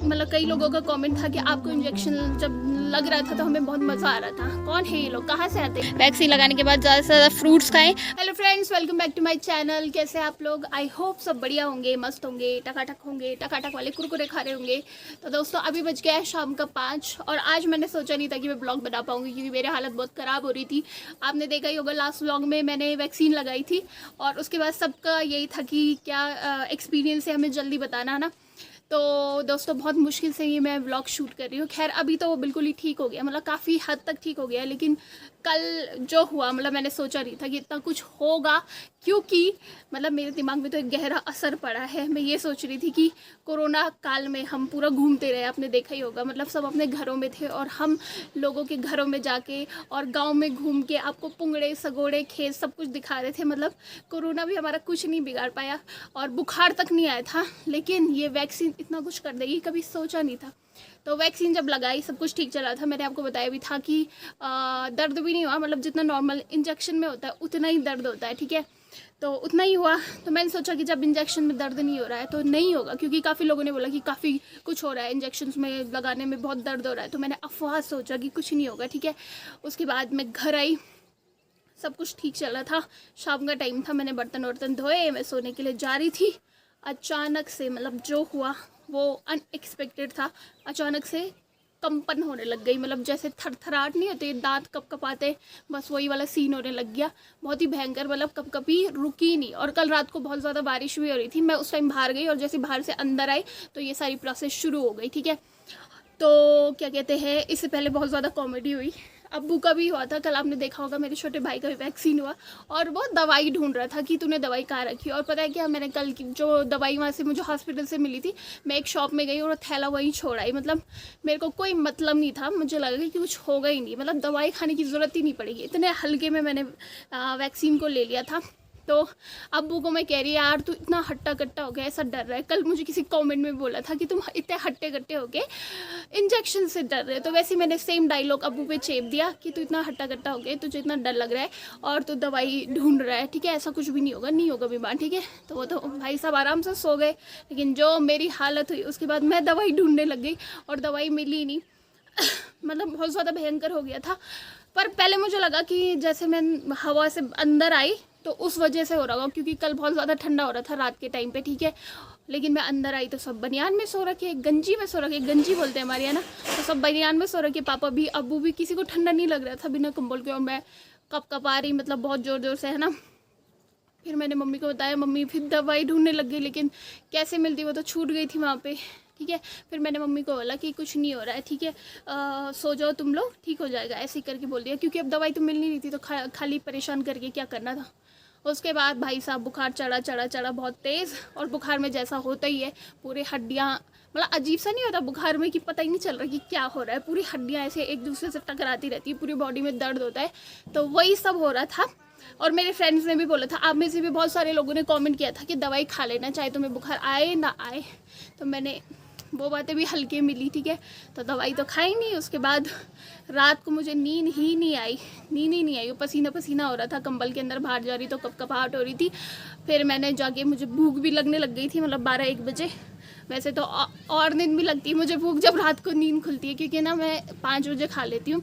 मतलब कई लोगों का कमेंट था कि आपको इंजेक्शन जब लग रहा था तो हमें बहुत मज़ा आ रहा था। कौन है ये लोग, कहाँ से आते हैं? वैक्सीन लगाने के बाद ज़्यादा से ज़्यादा फ्रूट्स खाएं। Hello friends, welcome back to my channel. कैसे आप लोग? आई होप सब बढ़िया होंगे, मस्त होंगे, टकाटक होंगे, टकाटक वाले कुरकुरे खा रहे होंगे। तो दोस्तों अभी बज गया है शाम का 5 और आज मैंने सोचा नहीं था कि मैं ब्लॉग बना पाऊंगी क्योंकि मेरी हालत बहुत ख़राब हो रही थी। आपने देखा ही होगा लास्ट व्लॉग में मैंने वैक्सीन लगाई थी और उसके बाद सबका यही था कि क्या एक्सपीरियंस है, हमें जल्दी बताना है ना। तो दोस्तों बहुत मुश्किल से ही मैं व्लॉग शूट कर रही हूँ। खैर अभी तो वो बिल्कुल ही ठीक हो गया, मतलब काफ़ी हद तक ठीक हो गया, लेकिन कल जो हुआ मतलब मैंने सोचा नहीं था कि इतना कुछ होगा, क्योंकि मतलब मेरे दिमाग में तो एक गहरा असर पड़ा है। मैं ये सोच रही थी कि कोरोना काल में हम पूरा घूमते रहे, आपने देखा ही होगा, मतलब सब अपने घरों में थे और हम लोगों के घरों में जाके और गांव में घूम के आपको पुंगड़े सगोड़े खेत सब कुछ दिखा रहे थे। मतलब कोरोना भी हमारा कुछ नहीं बिगाड़ पाया और बुखार तक नहीं आया था, लेकिन ये वैक्सीन इतना कुछ कर देगी कभी सोचा नहीं था। तो वैक्सीन जब लगाई सब कुछ ठीक चला था। मैंने आपको बताया भी था कि दर्द भी नहीं हुआ, मतलब जितना नॉर्मल इंजेक्शन में होता है उतना ही दर्द होता है, ठीक है, तो उतना ही हुआ। तो मैंने सोचा कि जब इंजेक्शन में दर्द नहीं हो रहा है तो नहीं होगा, क्योंकि काफ़ी लोगों ने बोला कि काफ़ी कुछ हो रहा है, इंजेक्शन में लगाने में बहुत दर्द हो रहा है। तो मैंने अफवाह सोचा कि कुछ नहीं होगा, ठीक है। उसके बाद मैं घर आई, सब कुछ ठीक चल रहा था, शाम का टाइम था, मैंने बर्तन वर्तन धोए, मैं सोने के लिए जा रही थी। अचानक से मतलब जो हुआ वो अनएक्सपेक्टेड था। अचानक से कंपन होने लग गई, मतलब जैसे थरथराहट नहीं होती, दांत कपकपाते, बस वही वाला सीन होने लग गया। बहुत ही भयंकर, मतलब कपकपी रुकी नहीं। और कल रात को बहुत ज़्यादा बारिश भी हो रही थी। मैं उस टाइम बाहर गई और जैसे बाहर से अंदर आई तो ये सारी प्रोसेस शुरू हो गई, ठीक है। तो क्या कहते हैं, इससे पहले बहुत ज़्यादा कॉमेडी हुई। अब्बू का भी हुआ था कल, आपने देखा होगा, मेरे छोटे भाई का भी वैक्सीन हुआ और वो दवाई ढूंढ रहा था कि तूने दवाई कहाँ रखी। और पता है क्या, मैंने कल की जो दवाई वहाँ से मुझे हॉस्पिटल से मिली थी, मैं एक शॉप में गई और थैला वहीं छोड़ आई। मतलब मेरे को कोई मतलब नहीं था, मुझे लगा कि कुछ होगा ही नहीं, मतलब दवाई खाने की ज़रूरत ही नहीं पड़ेगी, इतने हल्के में मैंने वैक्सीन को ले लिया था। तो अब्बू को मैं कह रही यार तू इतना हट्टा कट्टा हो गया, ऐसा डर रहा है। कल मुझे किसी कमेंट में बोला था कि तुम इतने हट्टे कट्टे हो गए इंजेक्शन से डर रहे। तो वैसे ही मैंने सेम डायलॉग अब्बू पे चेप दिया कि तू इतना हट्टा कट्टा हो गया, तुझे इतना डर लग रहा है और तू दवाई ढूंढ रहा है, ठीक है, ऐसा कुछ भी नहीं होगा, नहीं होगा बीमार, ठीक है। तो वो तो भाई साहब आराम से सो गए, लेकिन जो मेरी हालत हुई उसके बाद मैं दवाई ढूंढने लग गई और दवाई मिली नहीं। मतलब बहुत ज़्यादा भयंकर हो गया था। पर पहले मुझे लगा कि जैसे मैं हवा से अंदर आई तो उस वजह से हो रहा होगा, क्योंकि कल बहुत ज़्यादा ठंडा हो रहा था रात के टाइम पे, ठीक है। लेकिन मैं अंदर आई तो सब बनियान में सो रखे, गंजी में सो रखे, गंजी बोलते हैं हमारे यहाँ ना, तो सब बनियान में सो रखे, पापा भी अब्बू भी, किसी को ठंडा नहीं लग रहा था बिना कंबल के। और मैं कप आ रही, मतलब बहुत ज़ोर ज़ोर से, है ना। फिर मैंने मम्मी को बताया, मम्मी फिर दवाई ढूंढने लग गई, लेकिन कैसे मिलती, वो तो छूट गई थी वहाँ पे, ठीक है। फिर मैंने मम्मी को बोला कि कुछ नहीं हो रहा है, ठीक है, सो जाओ तुम लोग, ठीक हो जाएगा, ऐसे ही करके बोल दिया, क्योंकि अब दवाई तो मिल नहीं रही थी, तो खाली परेशान करके क्या करना था। उसके बाद भाई साहब बुखार चढ़ा बहुत तेज़, और बुखार में जैसा होता ही है पूरे हड्डियाँ, मतलब अजीब सा नहीं होता बुखार में कि पता ही नहीं चल रहा कि क्या हो रहा है, पूरी हड्डियाँ ऐसे एक दूसरे से टकराती रहती है, पूरी बॉडी में दर्द होता है। तो वही सब हो रहा था। और मेरे फ्रेंड्स ने भी बोला था, आप में से भी बहुत सारे लोगों ने कमेंट किया था कि दवाई खा लेना चाहे तुम्हें बुखार आए ना आए। तो मैंने वो बातें भी हल्के मिली, ठीक है, तो दवाई तो खाई नहीं। उसके बाद रात को मुझे नींद ही नहीं आई, नींद ही नहीं आई, वो पसीना पसीना हो रहा था, कंबल के अंदर बाहर जा रही तो कपकपाहट हो रही थी। फिर मैंने जाके, मुझे भूख भी लगने लग गई थी, मतलब 12-1 बजे। वैसे तो और नींद भी लगती है मुझे भूख जब रात को नींद खुलती है, क्योंकि ना मैं 5 बजे खा लेती हूँ।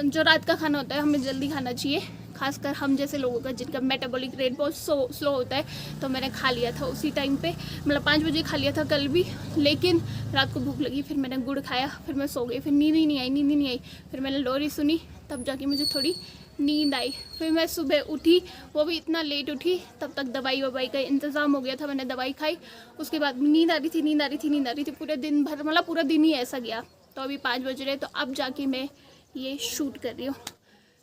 जो रात का खाना होता है हमें जल्दी खाना चाहिए, खासकर हम जैसे लोगों का जिनका मेटाबॉलिक रेट बहुत स्लो होता है। तो मैंने खा लिया था उसी टाइम पे, मतलब 5 बजे खा लिया था कल भी, लेकिन रात को भूख लगी, फिर मैंने गुड़ खाया, फिर मैं सो गई, फिर नींद ही नहीं आई। फिर मैंने लोरी सुनी, तब जाके मुझे थोड़ी नींद आई। फिर मैं सुबह उठी, वो भी इतना लेट उठी, तब तक दवाई का इंतज़ाम हो गया था, मैंने दवाई खाई। उसके बाद नींद आ रही थी पूरे दिन भर, मतलब पूरा दिन ही ऐसा गया। तो अभी 5 बज रहे, तो अब जाके मैं ये शूट कर रही हूँ।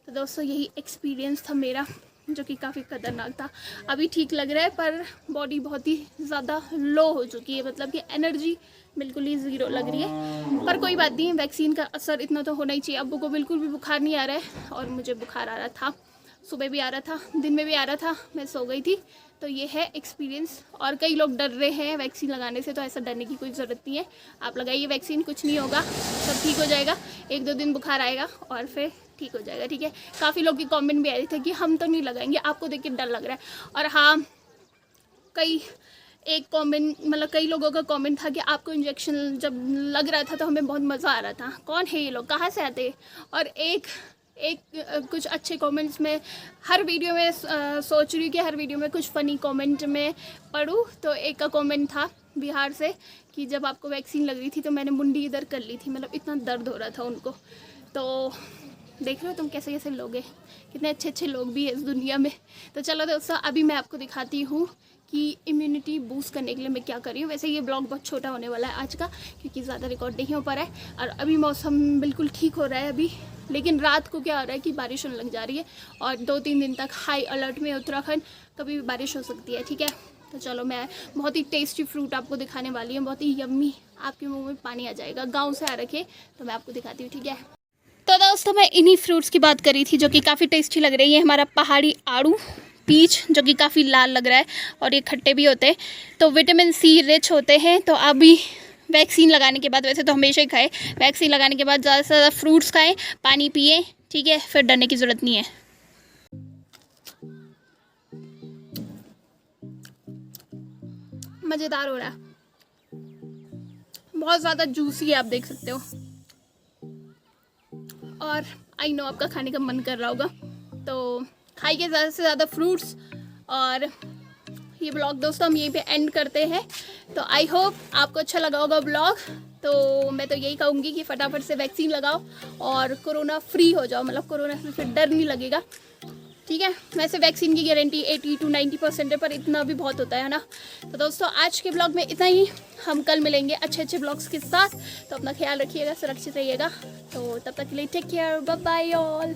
तो दोस्तों यही एक्सपीरियंस था मेरा, जो कि काफ़ी खतरनाक था। अभी ठीक लग रहा है, पर बॉडी बहुत ही ज़्यादा लो हो चुकी है, मतलब कि एनर्जी बिल्कुल ही ज़ीरो लग रही है। पर कोई बात नहीं, वैक्सीन का असर इतना तो होना ही चाहिए। अब्बू को बिल्कुल भी बुखार नहीं आ रहा है और मुझे बुखार आ रहा था, सुबह भी आ रहा था, दिन में भी आ रहा था, मैं सो गई थी। तो ये है एक्सपीरियंस। और कई लोग डर रहे हैं वैक्सीन लगाने से, तो ऐसा डरने की कोई ज़रूरत नहीं है। आप लगाइए वैक्सीन, कुछ नहीं होगा, सब ठीक हो जाएगा। 1-2 दिन बुखार आएगा और फिर ठीक हो जाएगा, ठीक है। काफ़ी लोग के कमेंट भी आए थे कि हम तो नहीं लगाएंगे, आपको देख के डर लग रहा है। और हाँ, कई एक कमेंट मतलब कई लोगों का कमेंट था कि आपको इंजेक्शन जब लग रहा था तो हमें बहुत मज़ा आ रहा था, कौन है ये लोग, कहाँ से आते। और एक कुछ अच्छे कमेंट्स में हर वीडियो में सोच रही हूँ कि हर वीडियो में कुछ फ़नी कमेंट में पढ़ूँ। तो एक का कमेंट था बिहार से कि जब आपको वैक्सीन लग रही थी तो मैंने मुंडी इधर कर ली थी, मतलब इतना दर्द हो रहा था उनको। तो देख रहे हो तुम कैसे कैसे लोग हैं, कितने अच्छे अच्छे लोग भी हैं इस दुनिया में। तो चलो दोस्तों, अभी मैं आपको दिखाती हूँ कि इम्यूनिटी बूस्ट करने के लिए मैं क्या कर रही हूँ। वैसे ये ब्लॉग बहुत छोटा होने वाला है आज का, क्योंकि ज़्यादा रिकॉर्ड नहीं हो पा रहा है और अभी मौसम बिल्कुल ठीक हो रहा है अभी। लेकिन रात को क्या हो रहा है कि बारिश होने लग जा रही है और 2-3 दिन तक हाई अलर्ट में उत्तराखंड, कभी भी बारिश हो सकती है, ठीक है। तो चलो, मैं बहुत ही टेस्टी फ्रूट आपको दिखाने वाली हूँ, बहुत ही यम्मी, आपके मुँह में पानी आ जाएगा। गाँव से आ रखे तो मैं आपको दिखाती हूँ, ठीक है। तो दोस्तों, मैं इन्हीं फ्रूट्स की बात करी थी जो कि काफ़ी टेस्टी लग रही है। हमारा पहाड़ी आड़ू, पीच जो कि काफ़ी लाल लग रहा है और ये खट्टे भी होते हैं, तो विटामिन सी रिच होते हैं। तो अभी वैक्सीन लगाने के बाद, वैसे तो हमेशा ही खाएं, वैक्सीन लगाने के बाद ज़्यादा से ज़्यादा फ्रूट्स खाएं, पानी पिए, ठीक है, फिर डरने की ज़रूरत नहीं है। मज़ेदार हो रहा है, बहुत ज़्यादा जूसी है, आप देख सकते हो। और आई नो आपका खाने का मन कर रहा होगा, तो खाइए ज़्यादा से ज़्यादा फ्रूट्स। और ये ब्लॉग दोस्तों हम यहीं पे एंड करते हैं। तो आई होप आपको अच्छा लगा होगा ब्लॉग। तो मैं तो यही कहूँगी कि फटाफट से वैक्सीन लगाओ और कोरोना फ्री हो जाओ, मतलब कोरोना से फिर डर नहीं लगेगा, ठीक है। वैसे वैक्सीन की गारंटी 80 to 90% है, पर इतना भी बहुत होता है ना। तो दोस्तों, आज के ब्लॉग में इतना ही। हम कल मिलेंगे अच्छे अच्छे ब्लॉग्स के साथ। तो अपना ख्याल रखिएगा, सुरक्षित रहिएगा। तो तब तक के लिए take care, bye bye all.